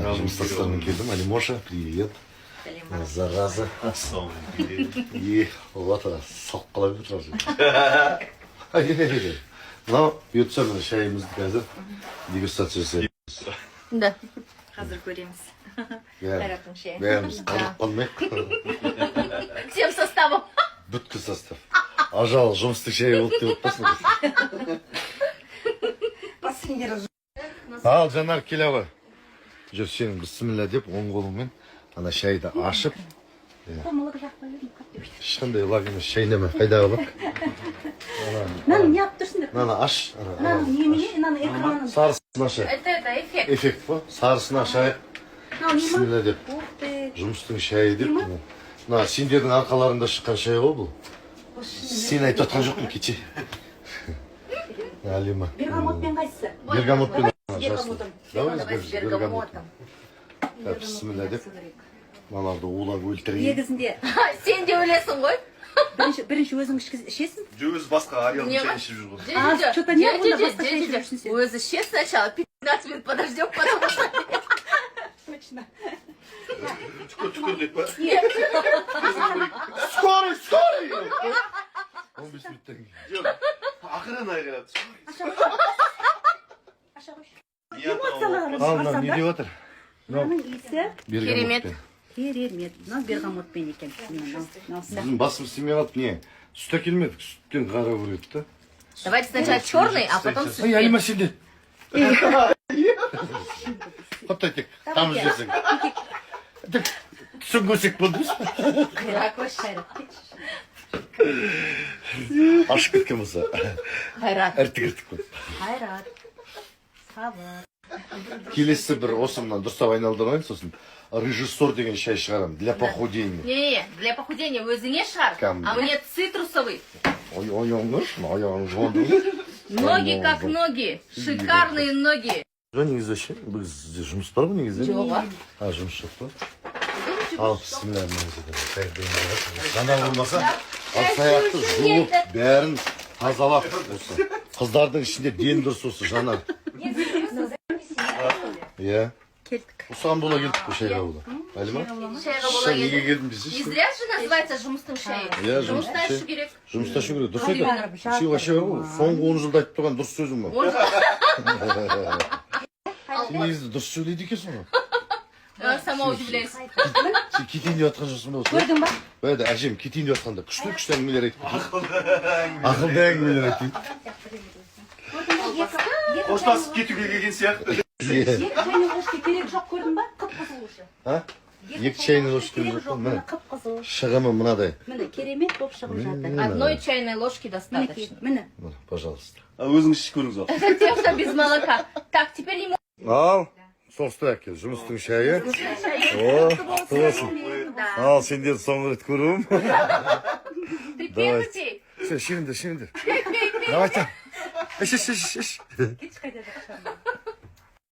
Жұмыстастармен келдім. Алимоша, привет. Зараза. И вот салып қала берді сразу. Мынау бұйыртса мына шайымызды қазір дегустация жасаймыз. Да. Қазір көреміз. Қайраттың шайы. Бәріміз қалып қалмайық. Всем составом. Бүткіл состав. Ажал жұмыстық шайы болды деп отпасын. Ал, Жанар, келе ғой. Жүр, сенің бісміллә деп, оң қолыңмен ана шайды ашып. Ешқандай лақ емес, шайнама, қайдағы лақ? Наны не алып тұрсыңдар? Наны аш. Наны немене? Наны экранын. Сарысын ашайық. Это эффект. Эффект па? Сарысын ашайық. Бісміллә деп. Жұмыстың шайы деп. Мына сендердің арқаларында шыққан шай ғой бұл. Сен айтып жатқан жоқпын кеше. Алима. Бергамотпен қайсысы? Бергамотпен. Давай с бергамотом. Бісміллә деп. Мыналарды улап өлтірейін. Негізінде Сен де өлесің ғой. бірінші өзің ішесің. Жүз басқа аялым чай ішіп жүр ғой. А, что-то не было, басқа шай ішіп жүрсің сен. Өзі ше сначала 15 минут подождем, потому что... Точно. Түкір деп па? Скорый! 15 минуттан кейін. Жоқ, ақырын айғырады. Аша қойшы. Эмоциялар. Ал, мына не деп жатыр? Мынаның иісі Керемет. керемет. Мынау бергамотпен екен. Bizim басым істемей қалып, не? Сүт әкелмедік, сүттен қара көреді да. Давайте сначала черный, а потом Ай, Алима светлый. сенде. Қоттай тек, тамыз жесің. Түсін көрсек болды біз. Какой шайрат. Ашып кеткен болса. Қайрат. Әртік көп. Қайрат. Сабыр. Келесі бір осымнан дұрыстап айналдырайын, сосын режиссер деген шай шығарамын. Для похудения. Не, для похудения өзіңе шар, Кәмді. а мне цитрусовый. Аяғың жуанды. Ноги как ноги, шикарные ноги. Жоқ, негізі ше, бізде жұмыс бар ғой негізі. Жоқ, А, жұмыс жоқ па? Ал, бісміллә, жаңа болмаса, ал саяқты жуып, бәрін тазалап осы. Қыздардың ішінде ден дұрыс осы жаңа. Иә. Келдік. Осыған бола келдік қой шайға бола. Әлі ма? Шайға бола Шай неге келдік. келдім біз Не зря же называется жұмыстың шайы. Иә, Жұмыста жұмыстың ішу керек. Жұмыста ішу керек. Дұрыс айтады. Сен вообще соңғы 10 жылда айтып тұрған дұрыс сөзің ба? Сен негізі дұрыс сөйлейді екенсің ғой. Сама удивляюсь. Сен кетейін деп жатқан жоқсың ба осы? Көрдің ба? Бәді әжем кетейін деп жатқанда күшті әңгімелер айтып кетейін. Ақылды әңгімелер айтайын. Қоштасып кетуге келген сияқты. Екі чайный ложка керек жоқ, көрдің ба? Қып-қызыл уже. А? Екі чайный ложка керек жоқ, міне. Қып-қызыл. Шығымы мынадай. Міне керемет болып шығып жатыр. Одной чайной ложки достаточно. Міне. Пожалуйста. Өзіңіз ішіп көріңіз ол. Это тем, что без молока. Так, теперь лимон. Ал, соғысты әкел, жұмыстың шайы. О, құтты болсын. Ал, сендерді соңғы рет көруім. Ты первый пей. Шеміндер. Давай там. Іш.